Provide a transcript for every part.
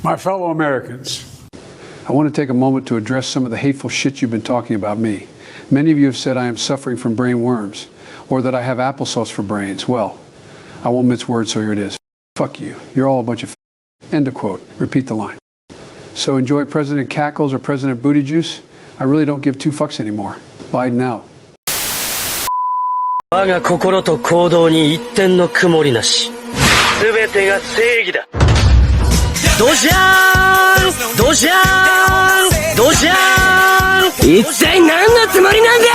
My fellow Americans, I want to take a moment to address some of the hateful shit you've been talking about me. Many of you have said I am suffering from brain worms, or that I have applesauce for brains. Well, I won't mince words, so here it is. Fuck you. You're all a bunch of End of quote. Repeat the line. So enjoy President Cackles or President Booty Juice. I really don't give two fucks anymore. Biden out. 我が心と行動に一点の曇りなし。すべてが正義だ。ドジャーンドジャーンドジャーン一体何のつもりなんだ。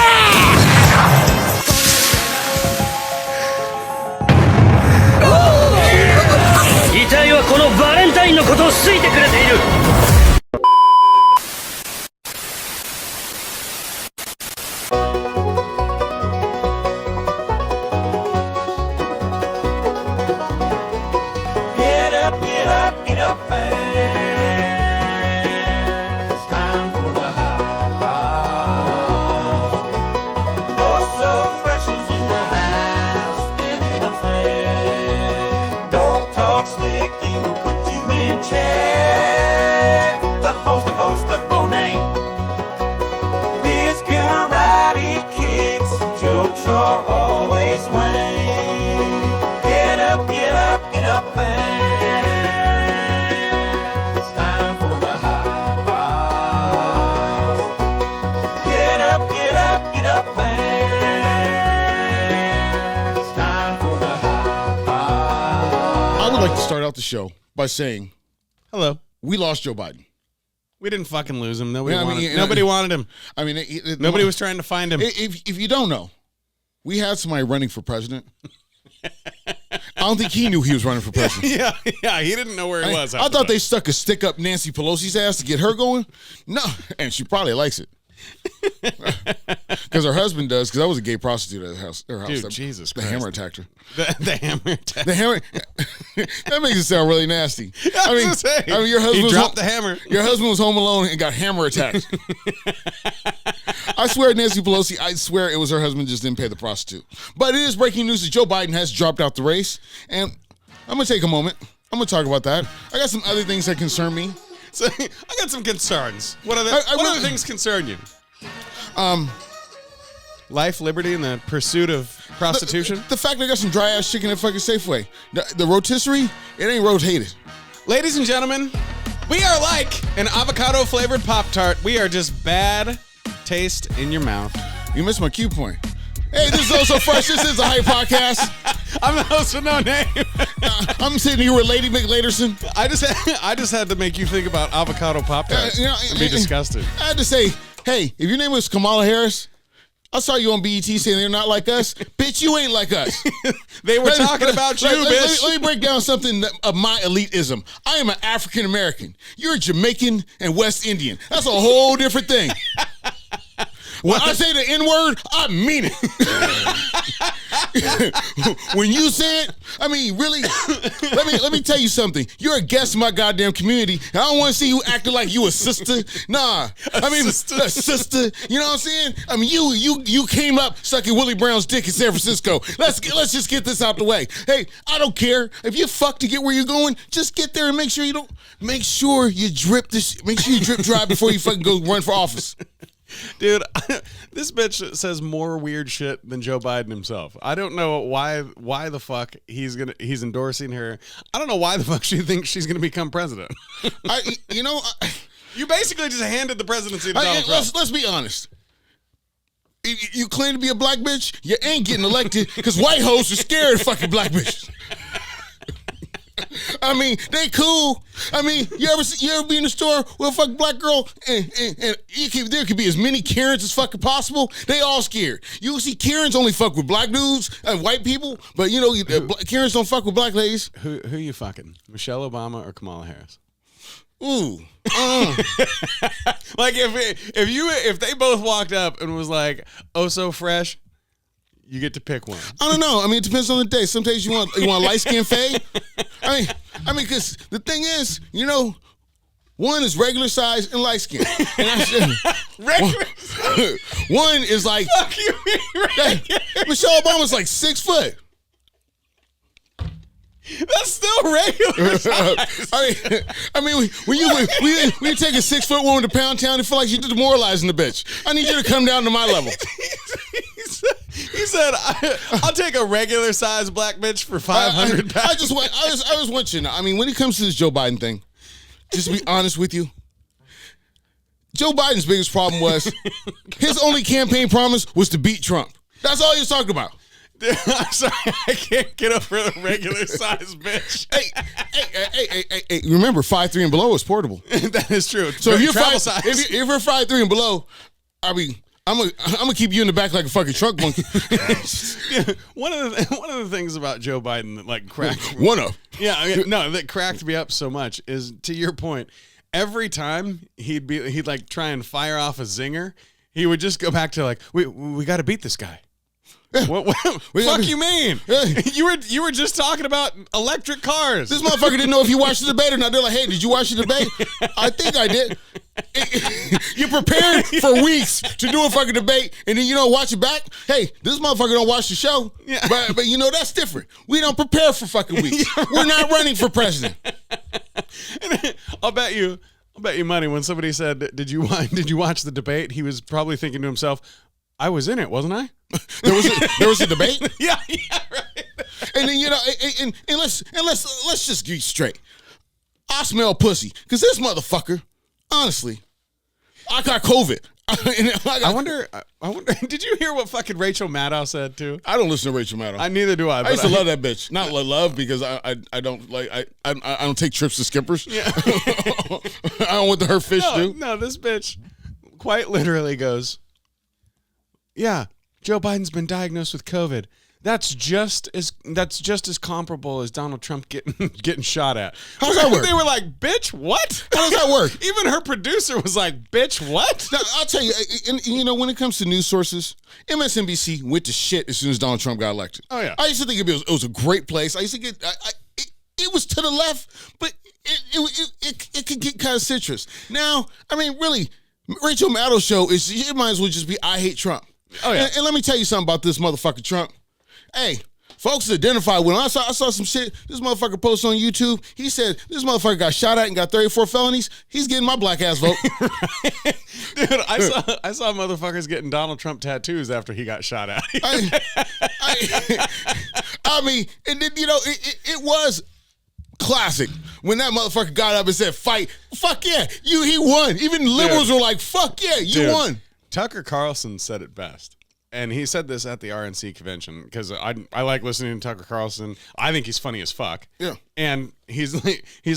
遺体はこのバレンタインのことを好いてくれている。Start out the show by saying, hello. We lost Joe Biden. We didn't fucking lose him. Nobody Yeah, I mean, wanted, you know, nobody wanted him. I mean, Nobody was trying to find him. If you don't know, we had somebody running for president. I don't think he knew he was running for president. Yeah, he didn't know where he was. I thought they stuck a stick up Nancy Pelosi's ass to get her going. No, and she probably likes it. Because her husband does, because I was a gay prostitute at her house. Dude, Jesus The Christ. hammer attacked her. The hammer attack. The hammer. That makes it sound really nasty. I mean, your husband dropped the hammer. Your husband was home alone and got hammer attacked. I swear, Nancy Pelosi, I swear it was her husband just didn't pay the prostitute. But it is breaking news that Joe Biden has dropped out the race. And I'm going to take a moment. I'm going to talk about that. I got some other things that concern me. So, I got some concerns. What other things concern you? Life, liberty, and the pursuit of prostitution. The fact that I got some dry ass chicken at fucking Safeway. The rotisserie, it ain't rotated. Ladies and gentlemen, we are like an avocado flavored Pop-Tart. We are just bad taste in your mouth. You missed my cue point. Hey, this is Also Fresh. This is the Hype Podcast. I'm the host with no name. I'm sitting here with Lady McLaderson. I just had to make you think about avocado Pop-Tarts and be disgusted. I had to say, hey, if your name was Kamala Harris, I saw you on BET saying they're not like us. Bitch, you ain't like us. They were talking about you, bitch. Let me break down something of my elitism. I am an African American. You're a Jamaican and West Indian. That's a whole different thing. When I say the N-word, I mean it. When you say it, I mean, really, let me tell you something. You're a guest in my goddamn community, and I don't want to see you acting like you a sister. Nah. A sister. You know what I'm saying? I mean, you came up sucking Willie Brown's dick in San Francisco. Let's just get this out the way. Hey, I don't care. If you fuck to get where you're going, just get there and make sure you drip dry before you fucking go run for office. Dude, this bitch says more weird shit than Joe Biden himself. I don't know why the fuck he's endorsing her. I don't know why the fuck she thinks she's gonna become president. You basically just handed the presidency to Donald Trump. Let's be honest. You claim to be a black bitch, you ain't getting elected because white hoes are scared of fucking black bitches. I mean, they cool. I mean, you ever be in the store with a fucking black girl and there could be as many Karens as fucking possible. They all scared. You see, Karens only fuck with black dudes and white people, but Karens don't fuck with black ladies. Who you fucking? Michelle Obama or Kamala Harris? Ooh. Like if they both walked up and was like, "Oh, so fresh." You get to pick one. I don't know. I mean, it depends on the day. Some days you want light skin fade. I mean, because the thing is, one is regular size and light skin. And Regular. One is like. Fuck you mean regular? Michelle Obama's like 6 foot. That's still regular size. I mean, when you take a 6 foot woman to Pound Town, it feel like you're demoralizing the bitch. I need you to come down to my level. He said, "I'll take a regular size black bitch for 500 pounds." I just want you to know. I mean, when it comes to this Joe Biden thing, just to be honest with you, Joe Biden's biggest problem was his only campaign promise was to beat Trump. That's all he was talking about. Dude, I'm sorry, I can't get over the regular size bitch. Hey, remember 5'3" and below is portable. That is true. So if you're travel size. if you're 5'3" and below, I mean, I'm gonna keep you in the back like a fucking truck monkey. Yeah, one of the things about Joe Biden that like cracked that cracked me up so much is, to your point, every time he'd like try and fire off a zinger, he would just go back to like, we got to beat this guy. Yeah. What fuck you mean? Yeah. You were just talking about electric cars. This motherfucker didn't know if you watched the debate or not. They're like, hey, did you watch the debate? I think I did. You prepared for weeks to do a fucking debate, and then you don't watch it back. Hey, this motherfucker don't watch the show. Yeah. But you know, that's different. We don't prepare for fucking weeks. Yeah, right. We're not running for president. I'll bet you money when somebody said, did you watch the debate? He was probably thinking to himself, I was in it, wasn't I? There was a debate. Yeah, right. And then, you know, and let's just get straight. I smell pussy because this motherfucker, honestly, I got COVID. I wonder. Did you hear what fucking Rachel Maddow said too? I don't listen to Rachel Maddow. Neither do I. I used to love that bitch. Not love because I don't like I don't take trips to Skippers. Yeah. I don't want her fish too. No, this bitch quite literally goes, yeah, Joe Biden's been diagnosed with COVID. That's just as comparable as Donald Trump getting shot at. How does that work? They were like, bitch, what? How does that work? Even her producer was like, bitch, what? Now, I'll tell you, and you know, when it comes to news sources, MSNBC went to shit as soon as Donald Trump got elected. Oh, yeah. I used to think it was a great place. I used to get, it was to the left, but it could get kind of citrus. Now, I mean, really, Rachel Maddow's show it might as well just be I hate Trump. Oh, yeah. And let me tell you something about this motherfucker Trump. Hey, folks identify with him. I saw some shit. This motherfucker posted on YouTube. He said this motherfucker got shot at and got 34 felonies. He's getting my black ass vote. Dude, I saw motherfuckers getting Donald Trump tattoos after he got shot at. I mean, and then, you know, it was classic when that motherfucker got up and said, fight. Fuck yeah, he won. Even liberals were like, fuck yeah, you won. Tucker Carlson said it best. And he said this at the RNC convention because I like listening to Tucker Carlson. I think he's funny as fuck. Yeah. And he's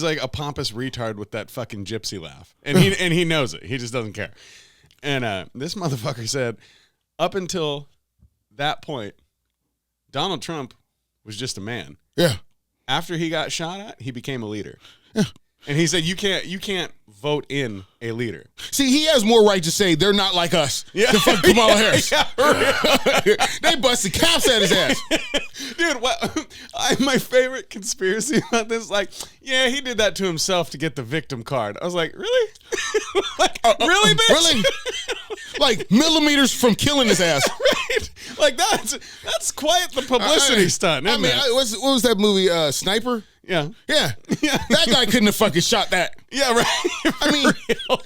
like a pompous retard with that fucking gypsy laugh. And he knows it. He just doesn't care. And this motherfucker said, up until that point, Donald Trump was just a man. Yeah. After he got shot at, he became a leader. Yeah. And he said, you can't vote in a leader. See, he has more right to say they're not like us than fuck Kamala Harris. Yeah, they busted caps at his ass. Dude, my favorite conspiracy about this, like, yeah, he did that to himself to get the victim card. I was like, really? Really, bitch? Really? Like millimeters from killing his ass. Right? Like, that's quite the publicity stunt, isn't it? What was that movie, Sniper? Yeah. That guy couldn't have fucking shot that. Yeah, right. I mean,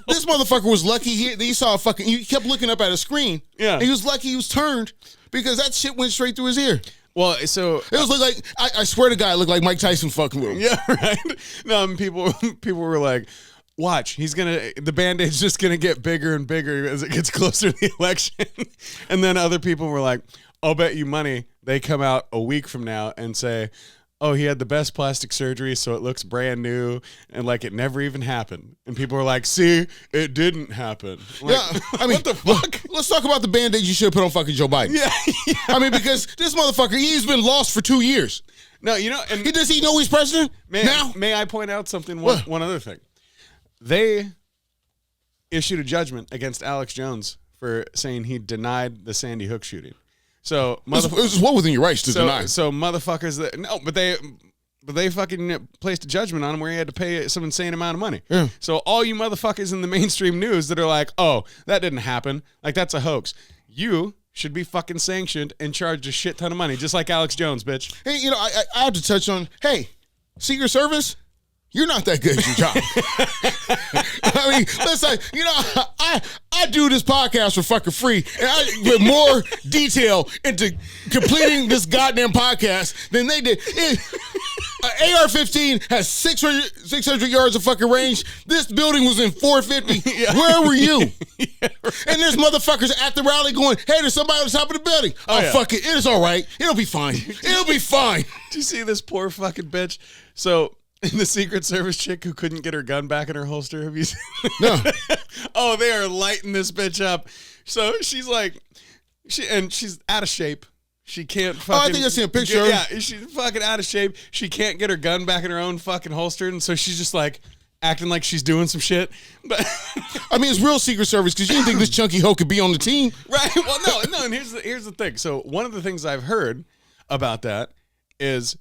this motherfucker was lucky he saw he kept looking up at a screen. Yeah. And he was lucky he was turned because that shit went straight through his ear. Well, so it was like I swear to God, it looked like Mike Tyson fucking with him. Yeah, right. No, people were like, watch, the Band-Aid's just gonna get bigger and bigger as it gets closer to the election. And then other people were like, I'll bet you money they come out a week from now and say, oh, he had the best plastic surgery, so it looks brand new, and like it never even happened. And people were like, see, it didn't happen. Like, yeah, I mean, what the fuck? Let's talk about the Band-Aid you should have put on fucking Joe Biden. Yeah. I mean, because this motherfucker, he's been lost for 2 years. No, you know, and does he know he's president now? May I point out something? One other thing. They issued a judgment against Alex Jones for saying he denied the Sandy Hook shooting. So it was well within your rights to deny. So motherfuckers but they fucking placed a judgment on him where he had to pay some insane amount of money. Yeah. So all you motherfuckers in the mainstream news that are like, oh, that didn't happen, like that's a hoax, you should be fucking sanctioned and charged a shit ton of money, just like Alex Jones, bitch. Hey, you know, I have to touch on, hey, Secret Service, you're not that good at your job. I mean, listen, you know, I do this podcast for fucking free, and I put more detail into completing this goddamn podcast than they did. AR-15 has 600 yards of fucking range. This building was in 450. Yeah. Where were you? Yeah, right. And there's motherfuckers at the rally going, hey, there's somebody on the top of the building. Oh, yeah. Fuck it. It is all right. It'll be fine. It'll be fine. Do you see this poor fucking bitch? So, the Secret Service chick who couldn't get her gun back in her holster, have you seen? No. Oh, they are lighting this bitch up. So, she's like, she's out of shape. She can't fucking... Oh, I think I see a picture. Yeah, she's fucking out of shape. She can't get her gun back in her own fucking holster, and so she's just like acting like she's doing some shit. But I mean, it's real Secret Service because you didn't think this chunky hoe could be on the team. Right. Well, no, and here's the thing. So one of the things I've heard about that is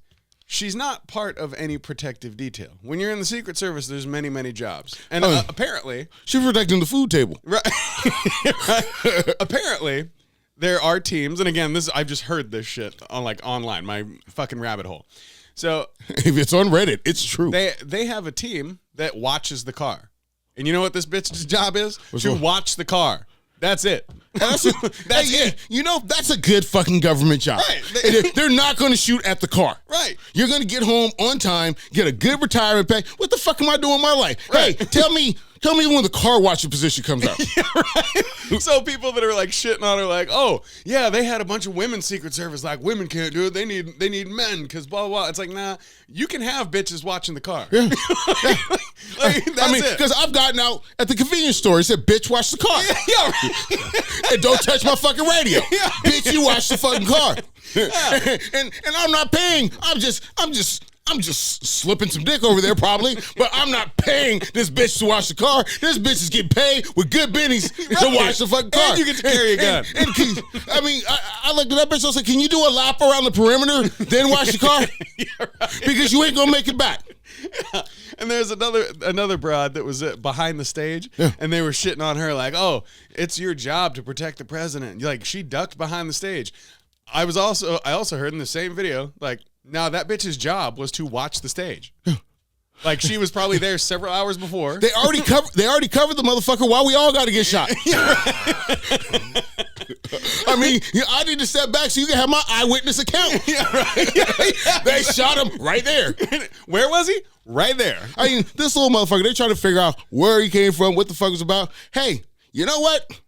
she's not part of any protective detail. When you're in the Secret Service, there's many, many jobs. And apparently... She's protecting the food table. Right. Right. Apparently... There are teams, and again, I've just heard this shit on online, my fucking rabbit hole. So if it's on Reddit, it's true. They have a team that watches the car. And you know what this bitch's job is? To watch the car. That's it. That's it. You know, that's a good fucking government job. Right. They're not going to shoot at the car. Right. You're going to get home on time, get a good retirement pay. What the fuck am I doing in my life? Right. Hey, tell me when the car watching position comes out. Yeah, right. So people that are like shitting on her like, oh, yeah, they had a bunch of women Secret Service, like women can't do it. They need men because blah, blah, blah. It's like, nah, you can have bitches watching the car. Yeah. That's it. Because I've gotten out at the convenience store and said, bitch, watch the car. Yeah, right. And don't touch my fucking radio. Yeah. Bitch, you watch the fucking car. Yeah. and I'm not paying. I'm just slipping some dick over there probably, but I'm not paying this bitch to watch the car. This bitch is getting paid with good bennies to watch the fucking car. And you get to carry a gun. I mean, I looked at that bitch and I said, can you do a lap around the perimeter, then watch the car? Yeah, right. Because you ain't going to make it back. Yeah. And there's another broad that was behind the stage, and they were shitting on her like, oh, it's your job to protect the president. Like, she ducked behind the stage. I also heard in the same video, like, now that bitch's job was to watch the stage. Like she was probably there several hours before. They already covered the motherfucker while we all got to get shot. I mean, I need to step back so you can have my eyewitness account. Yeah, right. They shot him right there. Where was he? Right there. I mean, this little motherfucker, they're trying to figure out where he came from, what the fuck it was about. Hey, you know what?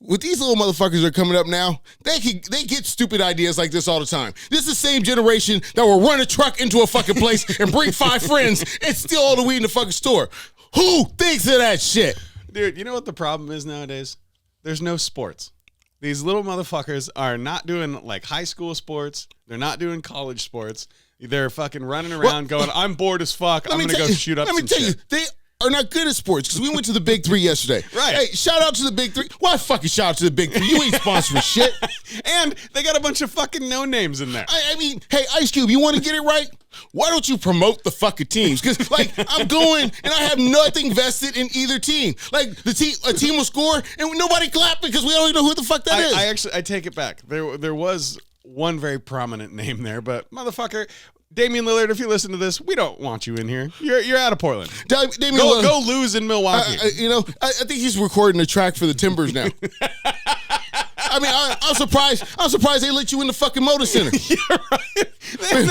With these little motherfuckers that are coming up now, they get stupid ideas like this all the time. This is the same generation that will run a truck into a fucking place and bring 5 friends and steal all the weed in the fucking store. Who thinks of that shit? Dude, you know what the problem is nowadays? There's no sports. These little motherfuckers are not doing like high school sports. They're not doing college sports. They're fucking running around going, I'm bored as fuck. I'm going to go shoot up some shit. Let me tell you, they are not good at sports because we went to the Big 3 yesterday. Right. Hey, shout out to the Big 3. Why fucking shout out to the Big 3? You ain't sponsoring shit. And they got a bunch of fucking no names in there. I mean, hey, Ice Cube, you want to get it right? Why don't you promote the fucking teams? Because, like, I'm going and I have nothing vested in either team. Like, a team will score and nobody clap because we don't even know who the fuck that is. I take it back. There was one very prominent name there, but motherfucker, Damian Lillard, if you listen to this, we don't want you in here. You're out of Portland. Go lose in Milwaukee. I think he's recording a track for the Timbers now. I mean, I'm surprised. I'm surprised they let you in the fucking Motor Center. Yeah, right.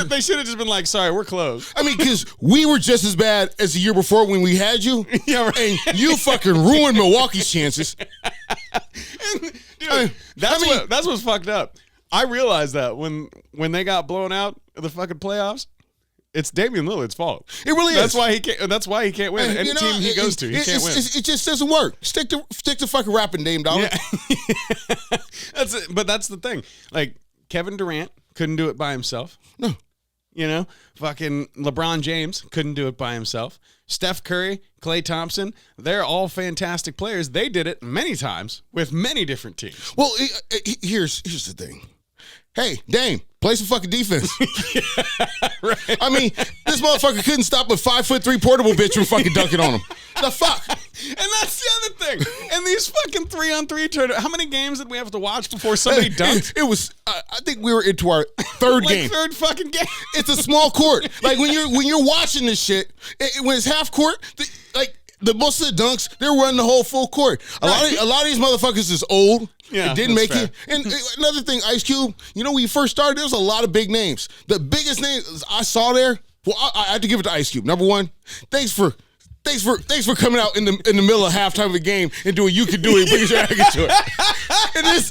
They should have just been like, sorry, we're closed. I mean, because we were just as bad as the year before when we had you. Yeah, right. And you fucking ruined Milwaukee's chances. Dude, that's what's fucked up. I realized that when they got blown out of the fucking playoffs, it's Damian Lillard's fault. It really is. That's why he can't win. Any team he goes to, he can't win. It just doesn't work. Stick to fucking rapping, Dame Dollar. Yeah. That's it. But that's the thing. Like Kevin Durant couldn't do it by himself. No. You know, fucking LeBron James couldn't do it by himself. Steph Curry, Klay Thompson, they're all fantastic players. They did it many times with many different teams. Well, here's the thing. Hey, Dame, play some fucking defense. Yeah, right. I mean, this motherfucker couldn't stop a 5'3" portable bitch from fucking dunking on him. The fuck? And that's the other thing. And these fucking 3-on-3 tournaments. How many games did we have to watch before somebody dunked? It was. I think we were into our third game. Third fucking game. It's a small court. Like when you're watching this shit, when it's half court, the most of the dunks, they're running the whole full court. A lot of these motherfuckers is old. Yeah, didn't make fair. it. And another thing, Ice Cube. You know, when you first started, there was a lot of big names. The biggest names I saw there. Well, I have to give it to Ice Cube. Number one, thanks for coming out in the middle of halftime of the game and doing you can do it, bring your jacket to it. And this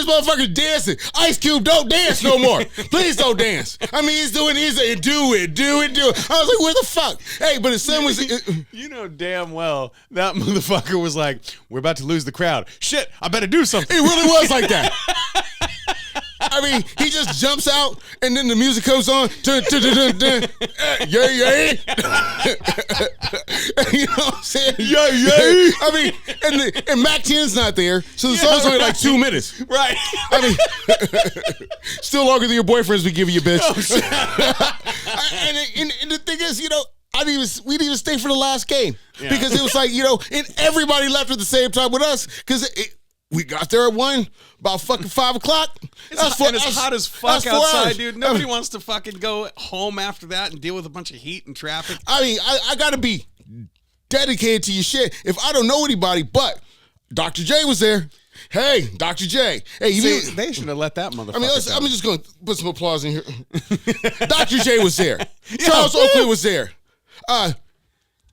motherfucker's dancing. Ice Cube, don't dance no more. Please don't dance. I mean, he's do it. I was like, where the fuck? Hey, but his son was. You know damn well that motherfucker was like, we're about to lose the crowd. Shit, I better do something. It really was like that. I mean, he just jumps out, and then the music comes on. Dun, dun, dun, dun, dun. Yeah. You know what I'm saying? Yeah. I mean, and Mac 10's not there, so the song's only like 2 minutes. Right. I mean, still longer than your boyfriends would give you, bitch. Oh, and the thing is, you know, we didn't even stay for the last game because it was like, you know, and everybody left at the same time with us because we got there at about fucking 5 o'clock. It's hot as fuck outside, dude. Nobody wants to fucking go home after that and deal with a bunch of heat and traffic. I mean, I got to be dedicated to your shit. If I don't know anybody, but Dr. J was there. Hey, Dr. J. Hey, they should have let that motherfucker. I mean, I'm just going to put some applause in here. Dr. J was there. Charles Oakley was there.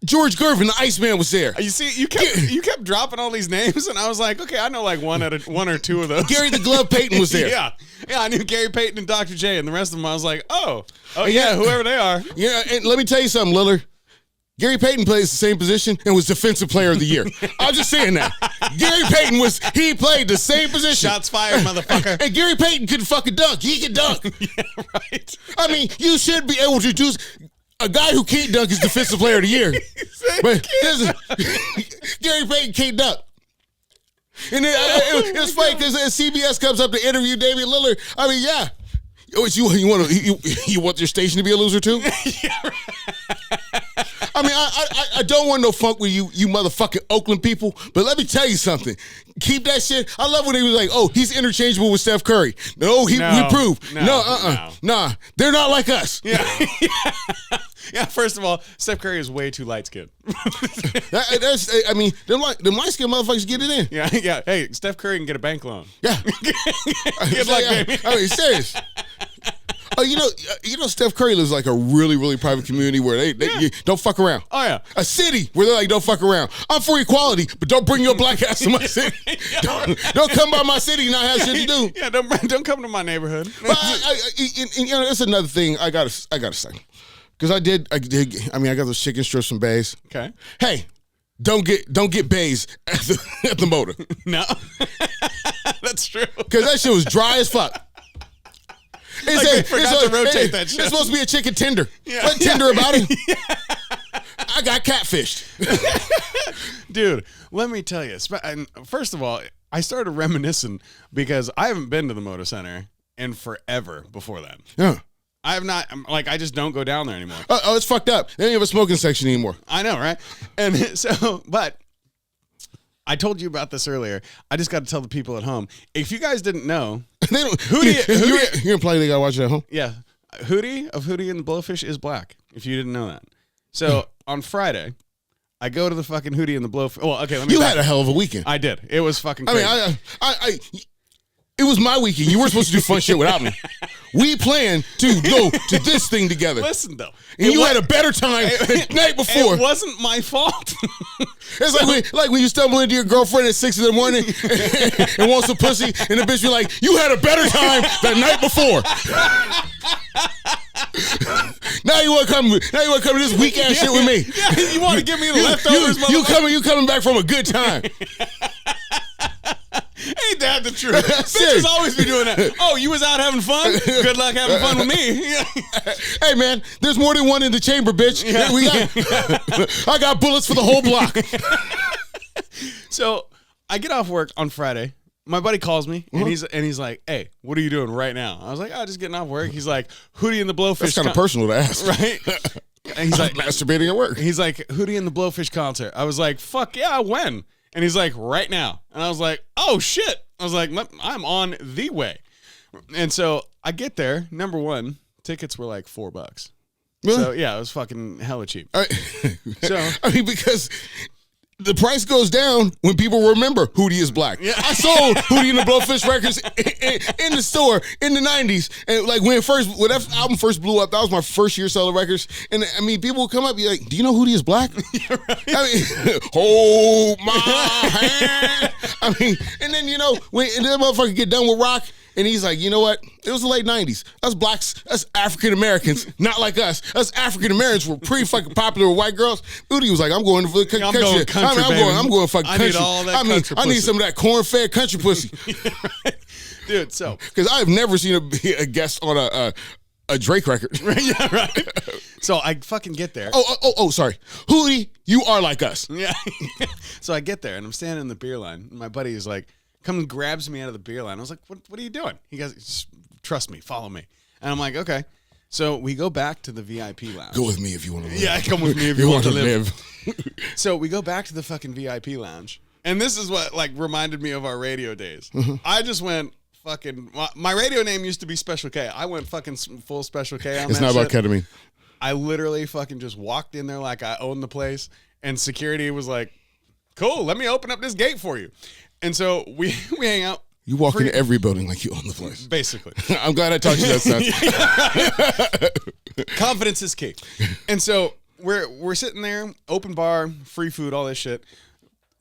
George Gervin, the Iceman, was there. You see, you kept dropping all these names, and I was like, okay, I know like one or two of those. Gary the Glove Payton was there. Yeah, I knew Gary Payton and Dr. J, and the rest of them, I was like, oh yeah, whoever they are. Yeah, and let me tell you something, Lillard. Gary Payton plays the same position and was Defensive Player of the Year. I'm just saying that. Gary Payton played the same position. Shots fired, motherfucker. And Gary Payton could fucking dunk. He could dunk. Yeah, right. I mean, you should be able to choose. A guy who can't dunk is Defensive Player of the Year. But Gary Payton can't dunk. And then, it was funny because CBS comes up to interview Damian Lillard. I mean, yeah. You want your station to be a loser too? Yeah, right. I mean, I don't want no funk with you motherfucking Oakland people. But let me tell you something. Keep that shit. I love when he was like, oh, he's interchangeable with Steph Curry. No, we proved. Nah. They're not like us. Yeah. Yeah, first of all, Steph Curry is way too light-skinned. I mean, them light-skinned motherfuckers get it in. Yeah. Hey, Steph Curry can get a bank loan. Yeah. Good luck, baby. I mean, serious. Oh, you know, Steph Curry lives like a really, really private community where they you don't fuck around. Oh yeah, a city where they're like, don't fuck around. I'm for equality, but don't bring your black ass to my city. Don't come by my city and not have shit to do. Yeah, don't come to my neighborhood. But you know, that's another thing I gotta say because I mean, I got those chicken strips from Bays. Okay. Hey, don't get Bays at the motor. No, that's true. Because that shit was dry as fuck. They forgot to rotate that shit. It's supposed to be a chicken tender. Yeah. What tender about it? Yeah. I got catfished. Dude, let me tell you. And first of all, I started reminiscing because I haven't been to the Motor Center in forever before that. Yeah. I have not, like, I just don't go down there anymore. Oh, it's fucked up. They don't have a smoking section anymore. I know, right? And so, but I told you about this earlier. I just got to tell the people at home. If you guys didn't know, Hootie, you're implying they got to watch it at home? Yeah. Hootie of Hootie and the Blowfish is black, if you didn't know that. So on Friday, I go to the fucking Hootie and the Blowfish. Well, okay, let me. You had a hell of a weekend. I did. It was fucking crazy. I mean, it was my weekend. You were supposed to do fun shit without me. We planned to go to this thing together. Listen, though. And you had a better time the night before. It wasn't my fault. It's like when you stumble into your girlfriend at 6 in the morning and want some pussy, and the bitch be like, you had a better time the night before. Now you want to come to this weak ass shit with me. Yeah, you want to give me the leftovers, you coming back from a good time. Ain't that the truth? Bitches always be doing that. Oh, you was out having fun? Good luck having fun with me. Hey, man, there's more than one in the chamber, bitch. Yeah. I got bullets for the whole block. So I get off work on Friday. My buddy calls me, and he's like, hey, what are you doing right now? I was like, oh, just getting off work. He's like, Hootie and the Blowfish. That's kind of personal to ask. Right? and he's like masturbating at work. He's like, Hootie and the Blowfish concert. I was like, fuck yeah, when? And he's like, right now. And I was like, oh shit. I was like, I'm on the way. And so I get there. Number one, tickets were like $4. Really? So yeah, it was fucking hella cheap. So I mean, because the price goes down when people remember Hootie is black. Yeah. I sold Hootie and the Blowfish records in the store in the 90s. And like when that album first blew up, that was my first year selling records. And I mean, people would come up and be like, do you know Hootie is black? Yeah, right. I mean, hold my hand. I mean, and then, when that motherfucker get done with rock, and he's like, you know what? It was the late 90s. Us blacks, us African Americans, not like us. Us African Americans were pretty fucking popular with white girls. Hootie was like, I'm going to country. I'm going country, baby. I'm going fucking country. I need all that country I need pussy. some of that corn-fed country pussy. Right. Dude, so. Because I've never seen a guest on a Drake record. Yeah, right. So I fucking get there. Oh, sorry. Hootie, you are like us. Yeah. So I get there, and I'm standing in the beer line. And my buddy is like, comes and grabs me out of the beer line. I was like, what are you doing? He goes, just trust me, follow me. And I'm like, okay. So we go back to the VIP lounge. Go with me if you want to live. Yeah, come with me if you want to live. So we go back to the fucking VIP lounge. And this is what like reminded me of our radio days. I just went fucking, my radio name used to be Special K. I went fucking full Special K on It's that not about shit. ketamine. I literally fucking just walked in there like I owned the place. And security was like, cool, let me open up this gate for you. And so we hang out. You walk into every building like you own the place. Basically. I'm glad I taught you that stuff. Confidence is key. And so we're sitting there, open bar, free food, all this shit.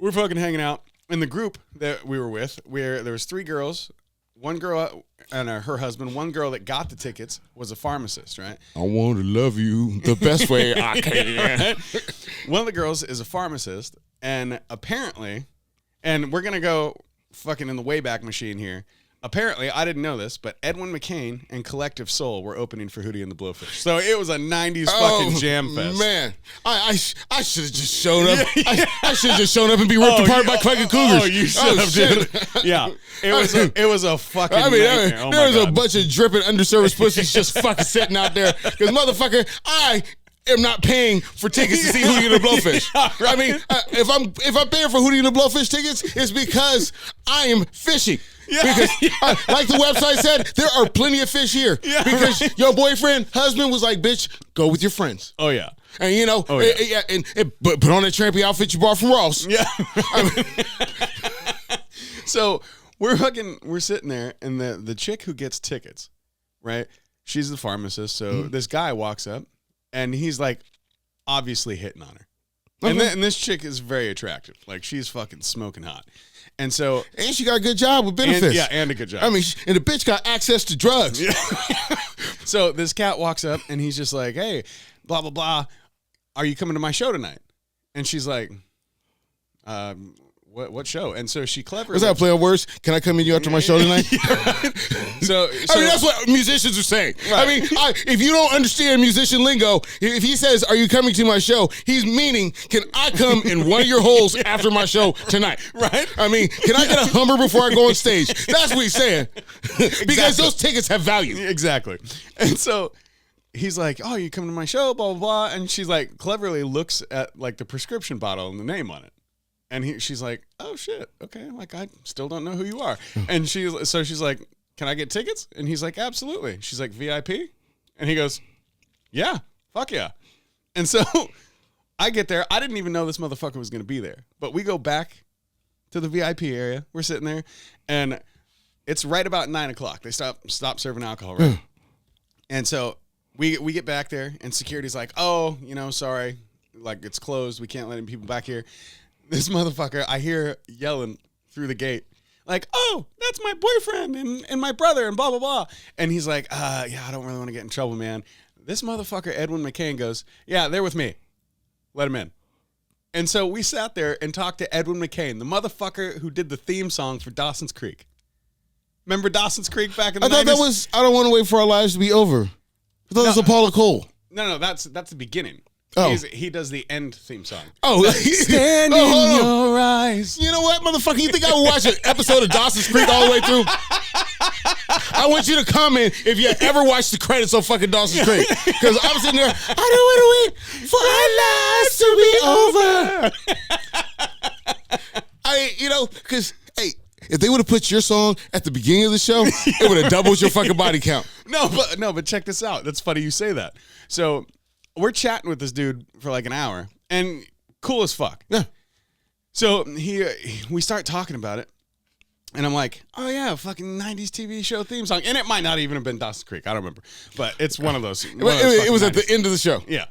We're fucking hanging out. In the group that we were with, there was 3 girls, one girl and her husband, one girl that got the tickets was a pharmacist, right? I want to love you the best way I can. Right? One of the girls is a pharmacist, and apparently, and we're going to go fucking in the Wayback Machine here. Apparently, I didn't know this, but Edwin McCain and Collective Soul were opening for Hootie and the Blowfish. So it was a 90s fucking jam fest. Man, I should have just shown up. I should have just shown up and be ripped apart by Collective Cougars. Oh, you should have, dude. Yeah. It was a fucking nightmare. Oh there was God. a bunch of dripping underserviced pussies just fucking sitting out there. Because motherfucker, I am not paying for tickets to see Hootie and the Blowfish. Yeah, right. I mean, if I'm paying for Hootie and the Blowfish tickets, it's because I am fishing. Yeah. Because, like the website said, there are plenty of fish here. Yeah, because right. your boyfriend, husband was like, bitch, go with your friends. Oh, yeah. And but put on that trampy outfit you bought from Ross. Yeah. So we're sitting there, and the chick who gets tickets, right? She's the pharmacist. So this guy walks up, and he's like, obviously hitting on her. And this chick is very attractive. Like, she's fucking smoking hot. And so, and she got a good job with benefits. And a good job. I mean, and the bitch got access to drugs. Yeah. So this cat walks up, and he's just like, hey, blah, blah, blah. Are you coming to my show tonight? And she's like, what show? And so she cleverly. Was that a play on words? Can I come in you after my show tonight? So I mean, that's what musicians are saying. Right. I mean, if you don't understand musician lingo, if he says, are you coming to my show? He's meaning, can I come in one of your holes after my show tonight? Right. I mean, can I get a Hummer before I go on stage? That's what he's saying. Because those tickets have value. Exactly. And so he's like, oh, you coming to my show, blah, blah, blah. And she's like, cleverly looks at like the prescription bottle and the name on it. And she's like, oh, shit. Okay. Like, I still don't know who you are. And she's like, can I get tickets? And he's like, absolutely. She's like, VIP? And he goes, yeah, fuck yeah. And so I get there. I didn't even know this motherfucker was going to be there. But we go back to the VIP area. We're sitting there. And it's right about 9 o'clock. They stop serving alcohol, right? And so we get back there. And security's like, oh, sorry. Like, it's closed. We can't let any people back here. This motherfucker, I hear yelling through the gate, like, oh, that's my boyfriend and my brother and blah, blah, blah. And he's like, yeah, I don't really want to get in trouble, man. This motherfucker, Edwin McCain, goes, yeah, they're with me. Let him in. And so we sat there and talked to Edwin McCain, the motherfucker who did the theme song for Dawson's Creek. Remember Dawson's Creek back in the 90s? I thought that was, I don't want to wait for our lives to be over. I thought that was Apollo Cole. No, that's the beginning. Oh. He does the end theme song. Oh, Stand in your eyes. You know what, motherfucker? You think I would watch an episode of Dawson's Creek all the way through? I want you to comment if you ever watched the credits on fucking Dawson's Creek. Because I'm sitting there, I don't want to wait for our lives to be over. Because, hey, if they would have put your song at the beginning of the show, it would have doubled your fucking body count. No, but check this out. That's funny you say that. So we're chatting with this dude for like an hour, and cool as fuck. Yeah. So we start talking about it, and I'm like, oh yeah, fucking 90s TV show theme song. And it might not even have been Dawson's Creek. I don't remember. But it's one of those. It was at the end of the show. Yeah.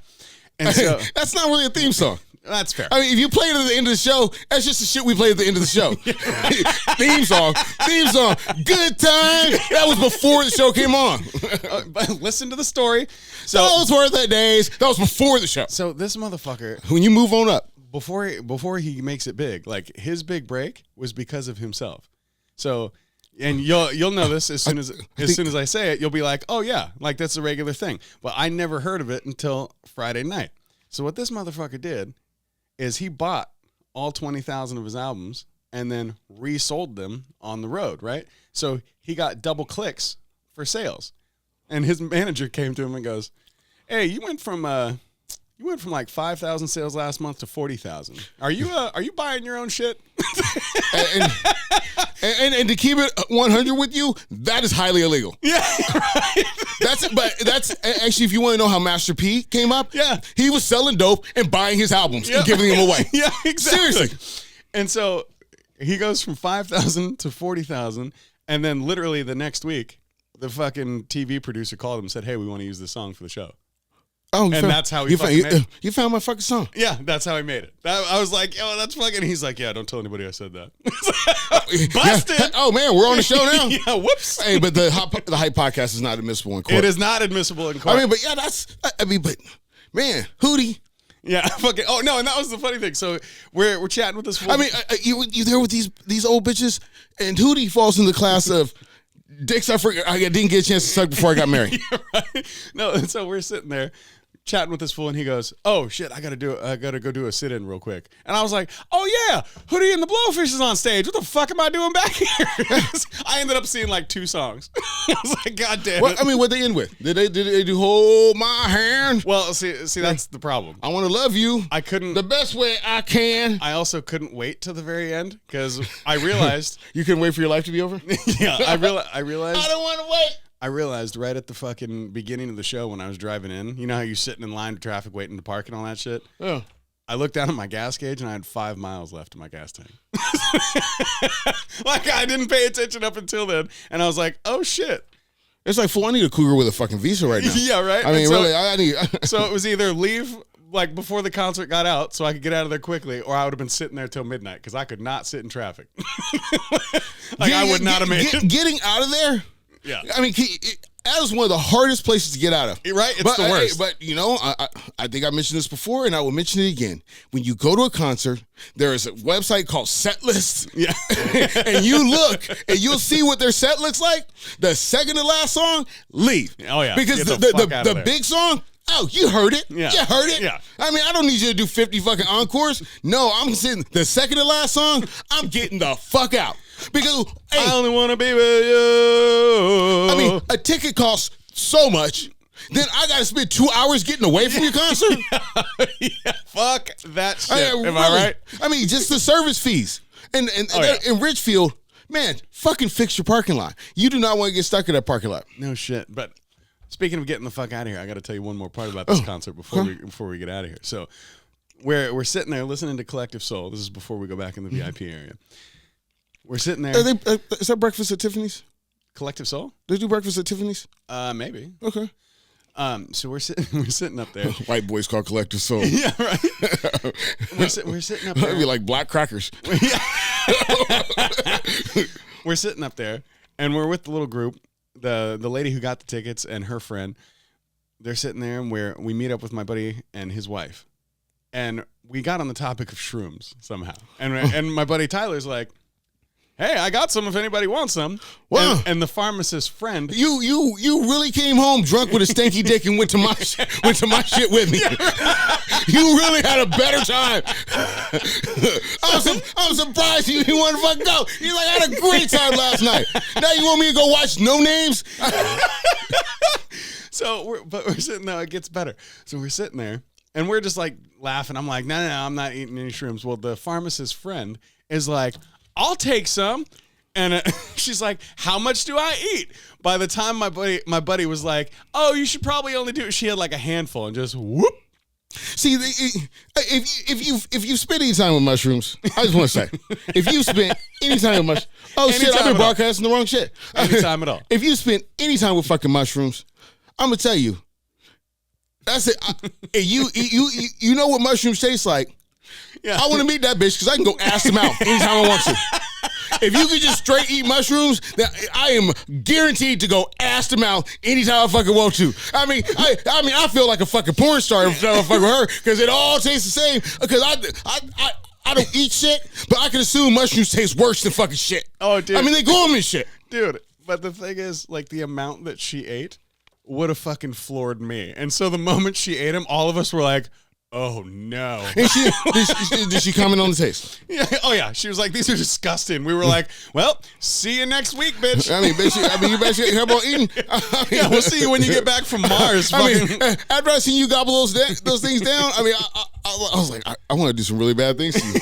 And so that's not really a theme song. That's fair. I mean, if you play it at the end of the show, that's just the shit we played at the end of the show. Theme song, good time. That was before the show came on. But listen to the story. So those were the days. That was before the show. So this motherfucker, when you move on up, before he makes it big, like his big break was because of himself. So, and you'll know this as soon as I say it, you'll be like, oh yeah, like that's a regular thing. But I never heard of it until Friday night. So what this motherfucker did is he bought all 20,000 of his albums and then resold them on the road, right? So he got double clicks for sales. And his manager came to him and goes, hey, you went from like 5,000 sales last month to 40,000. Are you buying your own shit? and to keep it 100 with you, that is highly illegal. Yeah, right. That's actually, if you want to know how Master P came up, yeah, he was selling dope and buying his albums and giving them away. Yeah, exactly. Seriously. And so he goes from 5,000 to 40,000, and then literally the next week, the fucking TV producer called him and said, hey, we want to use this song for the show. Oh, and that's how he fucking made it. You found my fucking song. Yeah, that's how he made it. I was like, yo, that's fucking. He's like, yeah, don't tell anybody I said that. Busted. Yeah. Oh man, we're on the show now. Yeah, whoops. Hey, but the Hype podcast is not admissible in court. It is not admissible in court. But yeah, but man, Hootie. Yeah, fucking. Oh no, and that was the funny thing. So we're chatting with this fool. I mean, you there with these old bitches, and Hootie falls in the class of dicks I didn't get a chance to suck before I got married. Yeah, right? No, and so we're sitting there chatting with this fool, and he goes, oh shit, I gotta go do a sit-in real quick. And I was like, oh yeah, Hootie and the Blowfish is on stage. What the fuck am I doing back here? I ended up seeing like 2 songs. I was like, god damn it. I mean, what'd they end with? Did they do hold my hand? Well, see that's the problem. I want to love you. I couldn't the best way I can. I also couldn't wait till the very end because I realized you couldn't wait for your life to be over. Yeah, I realized I don't want to wait. I realized right at the fucking beginning of the show when I was driving in, you know how you're sitting in line to traffic waiting to park and all that shit? Yeah. I looked down at my gas gauge and I had 5 miles left in my gas tank. Like I didn't pay attention up until then. And I was like, oh shit. It's like, fool, I need a cougar with a fucking visa right now. Yeah, right? I mean, so, really, I need... So it was either leave like before the concert got out so I could get out of there quickly, or I would have been sitting there till midnight because I could not sit in traffic. I would not have made it. Getting out of there? Yeah. I mean, that is one of the hardest places to get out of. Right? It's the worst. But, you know, I think I mentioned this before, and I will mention it again. When you go to a concert, there is a website called Setlist. Yeah. And you look, and you'll see what their set looks like. The second to last song, leave. Oh, yeah. Because the big song, oh, you heard it. Yeah. You heard it. Yeah. I mean, I don't need you to do 50 fucking encores. No, I'm sitting, the second to last song, I'm getting the fuck out. Because, hey, I only want to be with you. I mean, a ticket costs so much. Then I got to spend 2 hours getting away from your concert? Yeah, fuck that shit. Am Am I right? I mean, just the service fees. And in Richfield, man, fucking fix your parking lot. You do not want to get stuck in that parking lot. No shit. But speaking of getting the fuck out of here, I got to tell you one more part about this concert before we get out of here. So we're sitting there listening to Collective Soul. This is before we go back in the VIP area. We're sitting there. Is that breakfast at Tiffany's? Collective Soul? They do breakfast at Tiffany's? Maybe. Okay. So we're sitting up there. White boys call Collective Soul. Yeah, right. we're sitting up there. That'd be like black crackers. We're sitting up there, and we're with the little group. The lady who got the tickets and her friend. They're sitting there, and we meet up with my buddy and his wife, and we got on the topic of shrooms somehow. And my buddy Tyler's like, hey, I got some if anybody wants some. Wow. And the pharmacist friend. You really came home drunk with a stinky dick and went to my shit with me. You really had a better time. I'm surprised you want to fucking go. You're like, I had a great time last night. Now you want me to go watch No Names? So we're sitting there. It gets better. So we're sitting there and we're just like laughing. I'm like, no, I'm not eating any shrooms. Well, the pharmacist friend is like, I'll take some. And she's like, how much do I eat? By the time my buddy was like, oh, you should probably only do it. She had like a handful and just whoop. See, if you spend any time with mushrooms, I just want to say, if you spend any time with mushrooms, shit, I've been broadcasting the wrong shit. Anytime at all. If you spend any time with fucking mushrooms, I'm gonna tell you, that's it. You know what mushrooms taste like. Yeah. I want to meet that bitch because I can go ass to mouth anytime I want to. If you could just straight eat mushrooms, then I am guaranteed to go ass to mouth anytime I fucking want to. I mean, I feel like a fucking porn star if I fuck with her because it all tastes the same. Because I don't eat shit, but I can assume mushrooms taste worse than fucking shit. Oh, dude. I mean, they go on me shit, dude. But the thing is, like, the amount that she ate would have fucking floored me. And so the moment she ate them, all of us were like, oh no! And did she comment on the taste? Yeah. Oh yeah. She was like, "These are disgusting." We were like, "Well, see you next week, bitch." You basically care about eating. Yeah, we'll see you when you get back from Mars. After I seen you gobble those things down, I was like, I want to do some really bad things to you.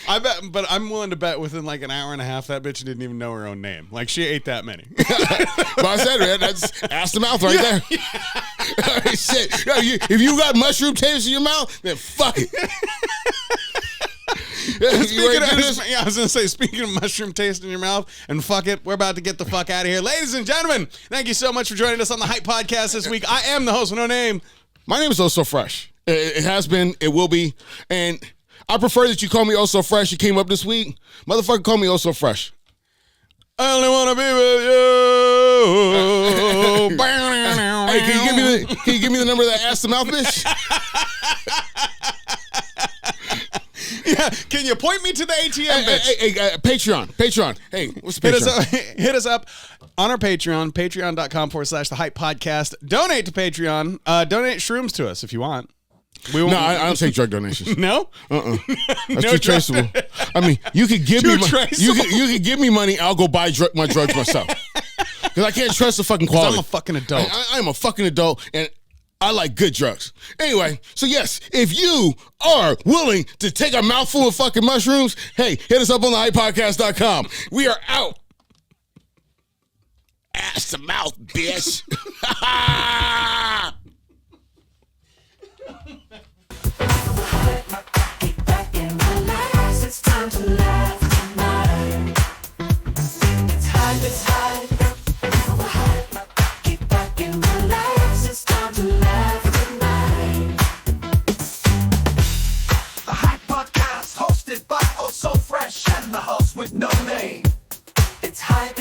I bet, but I'm willing to bet within like an hour and a half that bitch didn't even know her own name. Like she ate that many. But I said, man, that's ass to mouth right there. Shit. If you got mushroom taste in your mouth, then fuck it. I was gonna say, speaking of mushroom taste in your mouth, and fuck it, we're about to get the fuck out of here, ladies and gentlemen. Thank you so much for joining us on the Hype Podcast this week. I am the host with no name. My name is Oh So Fresh. It has been, it will be, and I prefer that you call me Oh So Fresh. You came up this week, motherfucker. Call me Oh So Fresh. I only want to be with you. Hey, can you give me the number of that ass to mouth bitch? Yeah, can you point me to the ATM, bitch? Hey, Patreon. Hey, what's the Patreon? Hit us up on our Patreon, patreon.com/the Hype Podcast. Donate to Patreon. Donate shrooms to us if you want. No, I don't take drug donations. No? That's too traceable. I mean, you could give me you could give me money, I'll go buy my drugs myself. Because I can't trust the fucking quality. I'm a fucking adult. I'm a fucking adult, and I like good drugs. Anyway, so yes, if you are willing to take a mouthful of fucking mushrooms, hey, hit us up on the hypepodcast.com. We are out. Ass to mouth, bitch. Get back and relax. It's time to laugh tonight. It's high. Get back and relax. It's time to laugh tonight. The Hype Podcast, hosted by Oh So Fresh and the host with no name. It's hype.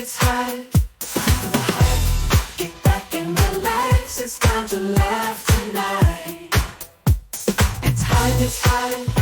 Get back and relax. It's time to laugh tonight. It's high.